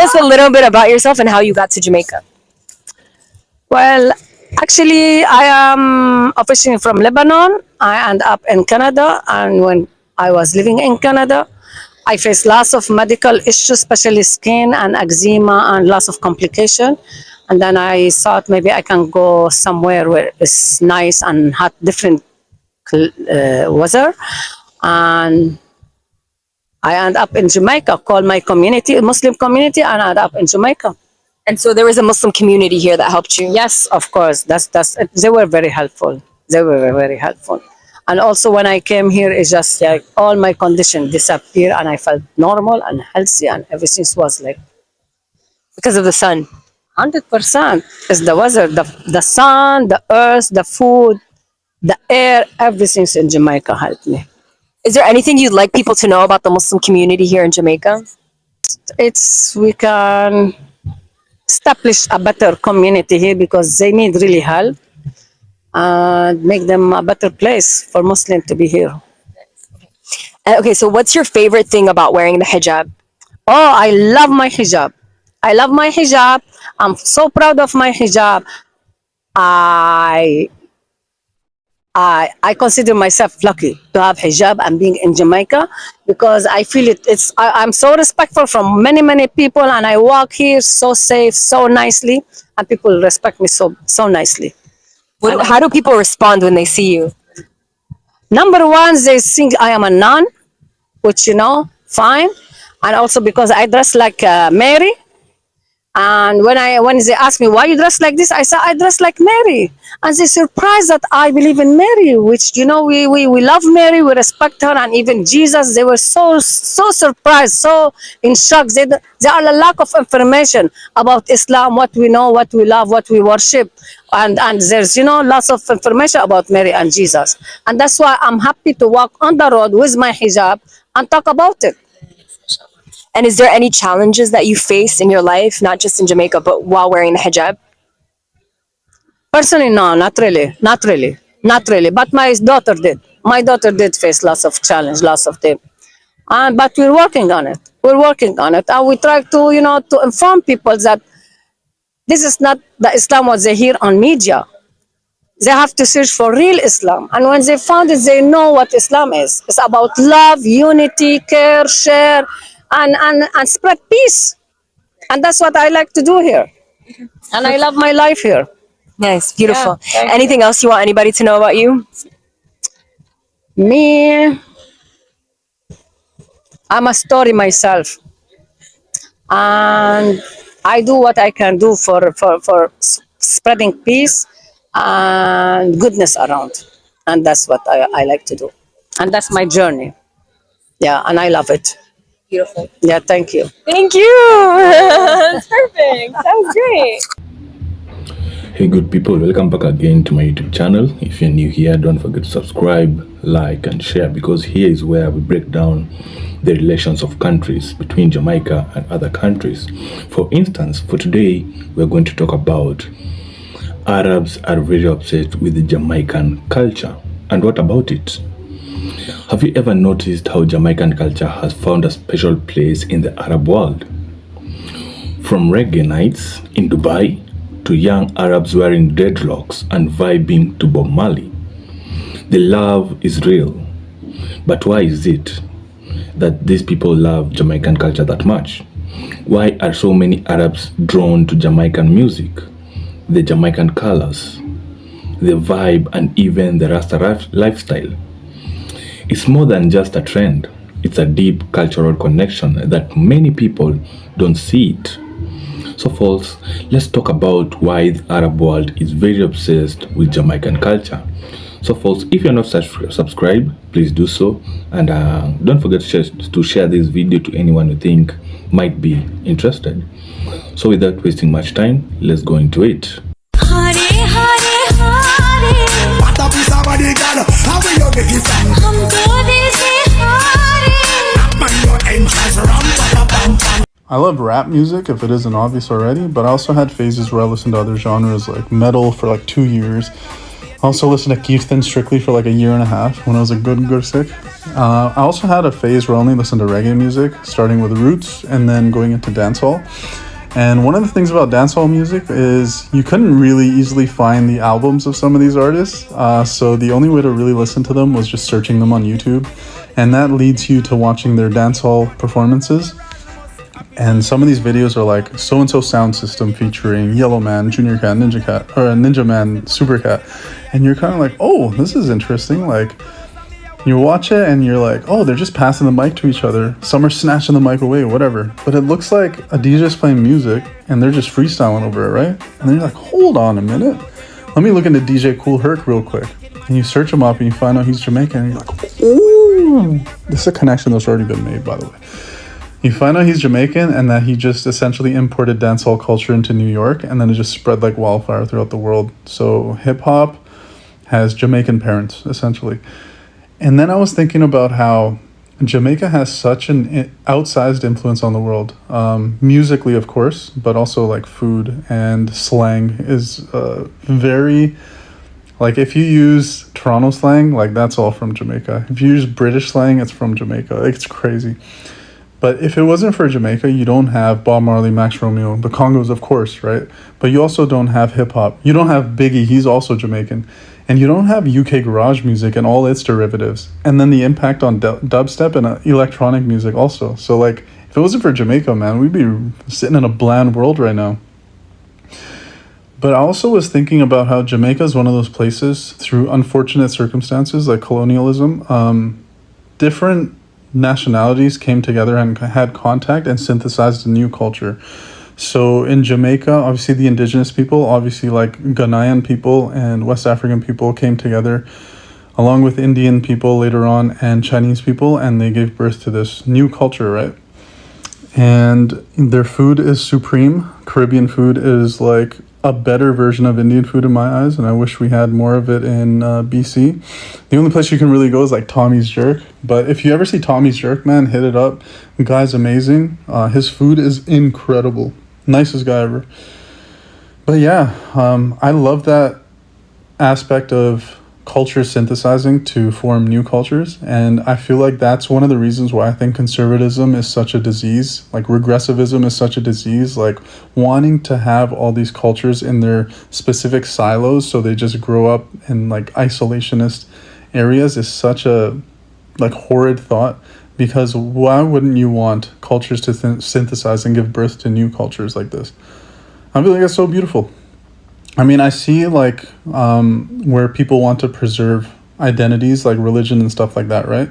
us a little bit about yourself and how you got to Jamaica. Well, actually, I am officially from Lebanon. I end up in Canada, and when I was living in Canada, I faced lots of medical issues, especially skin and eczema, and lots of complication. And then I thought maybe I can go somewhere where it's nice and hot, different weather, and I end up in Jamaica. Call my community, Muslim community, and I end up in Jamaica. And so there was a Muslim community here that helped you. Yes, of course. That's. They were very helpful. They were very helpful. And also when I came here, it's just like all my condition disappeared, and I felt normal and healthy, and everything was like Because of the sun. 100%. It's the weather, the sun, the earth, the food, the air, everything's in Jamaica helped me. Is there anything you'd like people to know about the Muslim community here in Jamaica? We can establish a better community here because they need really help and make them a better place for Muslims to be here. Okay, so what's your favorite thing about wearing the hijab? Oh, I love my hijab. I love my hijab. I'm so proud of my hijab. I consider myself lucky to have hijab and being in Jamaica because I feel I'm so respectful from many people, and I walk here so safe, so nicely, and people respect me so nicely. How do people respond when they see you? Number one, they think I am a nun, which fine, and also because I dress like Mary. And when they ask me why you dress like this, I say I dress like Mary, and they surprised that I believe in Mary, which we love Mary, we respect her, and even Jesus. They were so surprised, so in shock. There are a lack of information about Islam, what we know, what we love, what we worship, and there's lots of information about Mary and Jesus, and that's why I'm happy to walk on the road with my hijab and talk about it. And is there any challenges that you face in your life, not just in Jamaica, but while wearing the hijab? Personally, no, not really. But my daughter did. My daughter did face lots of challenge, lots of them. But we're working on it. And we try to inform people that this is not the Islam what they hear on media. They have to search for real Islam. And when they found it, they know what Islam is. It's about love, unity, care, share, and spread peace. And that's what I like to do here. And I love my life here. Nice, beautiful. Yeah, anything else you want anybody to know about you? Me, I'm a story myself. And I do what I can do for spreading peace and goodness around. And that's what I like to do. And that's my journey. Yeah, and I love it. Beautiful. Yeah, thank you. Thank you. That's perfect. That was great. Hey good people, welcome back again to my YouTube channel. If you're new here, don't forget to subscribe, like and share, because here is where we break down the relations of countries between Jamaica and other countries. For instance, for today, we're going to talk about Arabs are very upset with the Jamaican culture. And what about it? Have you ever noticed how Jamaican culture has found a special place in the Arab world? From reggae nights in Dubai to young Arabs wearing dreadlocks and vibing to Bob Marley. The love is real. But why is it that these people love Jamaican culture that much? Why are so many Arabs drawn to Jamaican music, the Jamaican colors, the vibe, and even the Rasta lifestyle? It's more than just a trend. It's a deep cultural connection that many people don't see it. So folks, let's talk about why the Arab world is very obsessed with Jamaican culture. So folks, if you're not subscribed, please do so, and don't forget to share this video to anyone you think might be interested. So without wasting much time, let's go into it. I love rap music, if it isn't obvious already, but I also had phases where I listened to other genres like metal for like 2 years. Also listened to Kirtan strictly for like a year and a half when I was a good Gursikh. I also had a phase where I only listened to reggae music, starting with roots and then going into dancehall. And one of the things about dancehall music is you couldn't really easily find the albums of some of these artists. So the only way to really listen to them was just searching them on YouTube. And that leads you to watching their dancehall performances. And some of these videos are like so-and-so sound system featuring Yellow Man, Junior Cat, Ninja Cat, or Ninja Man, Super Cat. And you're kind of like, oh, this is interesting. Like, you watch it and you're like, oh, they're just passing the mic to each other. Some are snatching the mic away, whatever. But it looks like a DJ's playing music and they're just freestyling over it, right? And then you're like, hold on a minute. Let me look into DJ Kool Herc real quick. And you search him up and you find out he's Jamaican. And you're like, ooh. This is a connection that's already been made, by the way. You find out he's Jamaican and that he just essentially imported dancehall culture into New York, and then it just spread like wildfire throughout the world. So hip hop has Jamaican parents, essentially. And then I was thinking about how Jamaica has such an outsized influence on the world. Musically, of course, but also like food and slang is very... Like if you use Toronto slang, like that's all from Jamaica. If you use British slang, it's from Jamaica. It's crazy. But if it wasn't for Jamaica, you don't have Bob Marley, Max Romeo, the Congos, of course, right? But you also don't have hip-hop. You don't have Biggie, he's also Jamaican. And you don't have UK garage music and all its derivatives. And then the impact on dubstep and electronic music also. So like, if it wasn't for Jamaica, man, we'd be sitting in a bland world right now. But I also was thinking about how Jamaica is one of those places, through unfortunate circumstances like colonialism, different nationalities came together and had contact and synthesized a new culture. So in Jamaica, obviously the indigenous people, obviously like Ghanaian people and West African people came together along with Indian people later on and Chinese people, and they gave birth to this new culture, right? And their food is supreme. Caribbean food is like a better version of Indian food in my eyes, and I wish we had more of it in BC. The only place you can really go is like Tommy's Jerk, but if you ever see Tommy's Jerk, man, hit it up. The guy's amazing. His food is incredible. Nicest guy ever. But yeah, I love that aspect of culture synthesizing to form new cultures, and I feel like that's one of the reasons why I think conservatism is such a disease, like regressivism is such a disease, like wanting to have all these cultures in their specific silos so they just grow up in like isolationist areas is such a like horrid thought, because why wouldn't you want cultures to synthesize and give birth to new cultures like this? I feel like it's so beautiful. I mean, I see like where people want to preserve identities like religion and stuff like that, right?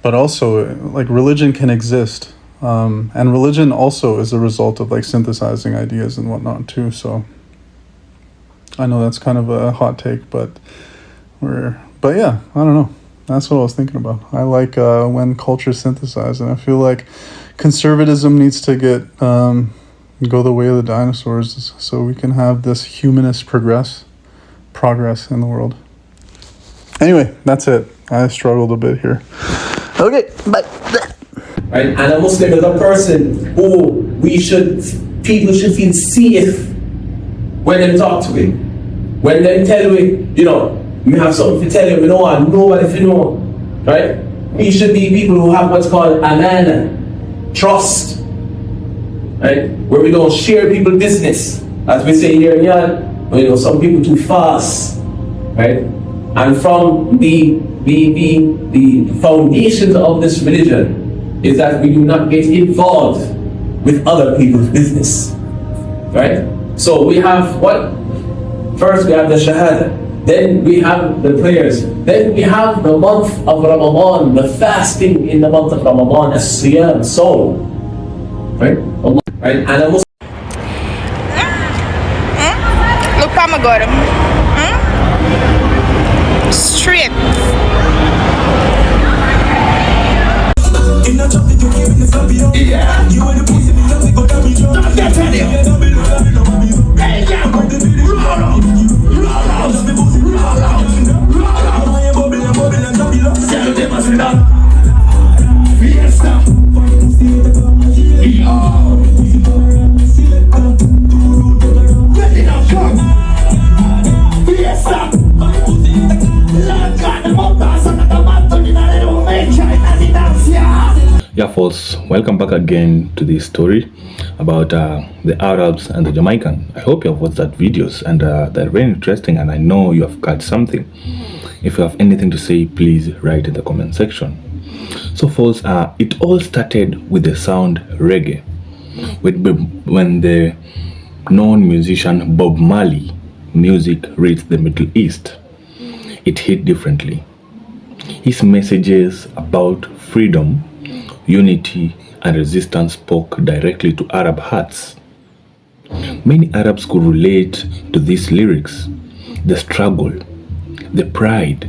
But also like religion can exist. And religion also is a result of like synthesizing ideas and whatnot too. So I know that's kind of a hot take, but yeah, I don't know. That's what I was thinking about. I like when cultures synthesize, and I feel like conservatism needs to get... go the way of the dinosaurs so we can have this humanist progress in the world. Anyway, that's it. I struggled a bit here. Okay, bye. Right? And a Muslim is a person who people should feel safe when they talk to him. When they tell me, we have something to tell you, we don't want nobody to know. Right? We should be people who have what's called amana, trust. Right? Where we don't share people's business, as we say here in Yan. Some people too fast, right? And from the foundations of this religion is that we do not get involved with other people's business, right? So we have what? First we have the Shahada, then we have the prayers, then we have the month of Ramadan, the fasting in the month of Ramadan, as-siyam, so, right? Right? And I was look pa agora. Straight. folks, welcome back again to this story about the Arabs and the Jamaican. I hope you have watched that videos and they're very interesting, and I know you have got something. If you have anything to say, please write in the comment section. So folks, it all started with the sound reggae, when the known musician Bob Marley music reached the Middle East. It hit differently. His messages about freedom, unity, and resistance spoke directly to Arab hearts. Many Arabs could relate to these lyrics: the struggle, the pride,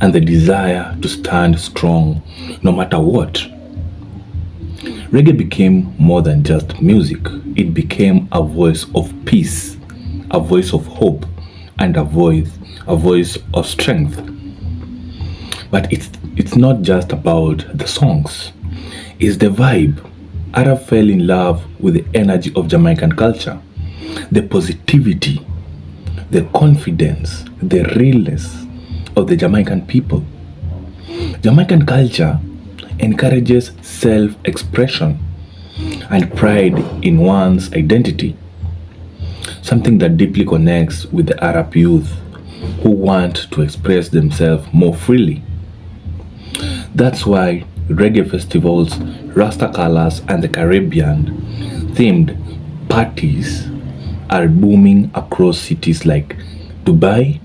and the desire to stand strong no matter what. Reggae became more than just music. It became a voice of peace, a voice of hope, and a voice of strength. But it's not just about the songs. It's the vibe. Arab fell in love with the energy of Jamaican culture, the positivity, the confidence, the realness of the Jamaican people. Jamaican culture encourages self-expression and pride in one's identity, something that deeply connects with the Arab youth who want to express themselves more freely. That's why reggae festivals, Rasta colors, and the Caribbean themed parties are booming across cities like Dubai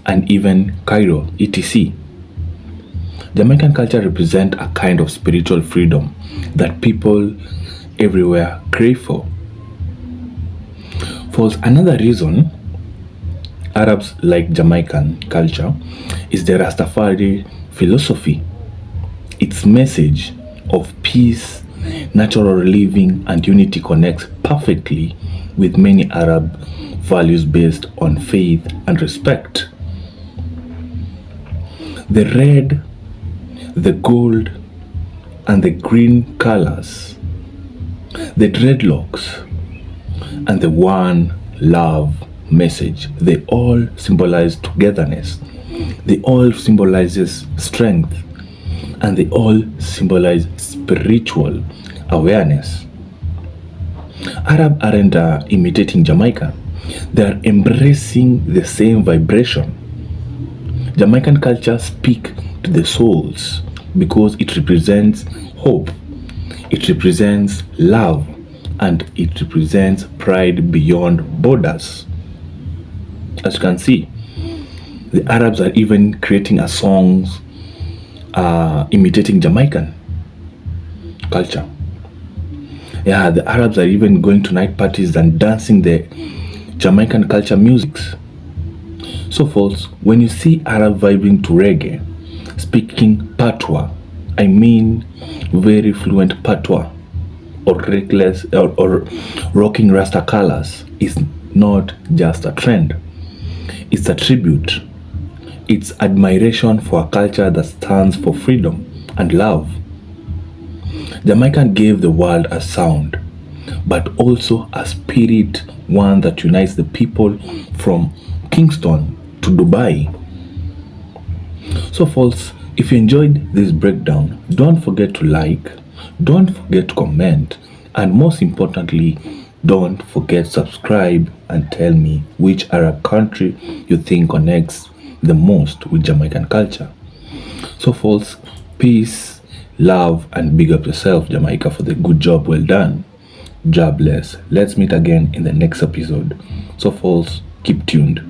and even Cairo, etc. Jamaican culture represents a kind of spiritual freedom that people everywhere crave for. For another reason Arabs like Jamaican culture is the Rastafari philosophy. Its message of peace, natural living, and unity connects perfectly with many Arab values based on faith and respect. The red, the gold, and the green colors, the dreadlocks, and the one love message, they all symbolize togetherness. They all symbolizes strength, and they all symbolize spiritual awareness. Arab aren't imitating Jamaica. They are embracing the same vibration. Jamaican culture speaks to the souls because it represents hope, it represents love, and it represents pride beyond borders. As you can see, the Arabs are even creating a songs imitating Jamaican culture. Yeah, the Arabs are even going to night parties and dancing the Jamaican culture musics. So folks, when you see Arab vibing to reggae, speaking patois, I mean very fluent patois, or reckless or rocking Rasta colors, is not just a trend. It's a tribute. It's admiration for a culture that stands for freedom and love. Jamaican gave the world a sound, but also a spirit, one that unites the people from Kingston to Dubai. So folks, if you enjoyed this breakdown, don't forget to like, don't forget to comment, and most importantly, don't forget to subscribe and tell me which Arab country you think connects the most with Jamaican culture. So folks, peace, love, and big up yourself, Jamaica, for the good job well done. God bless. Let's meet again in the next episode. So folks, keep tuned.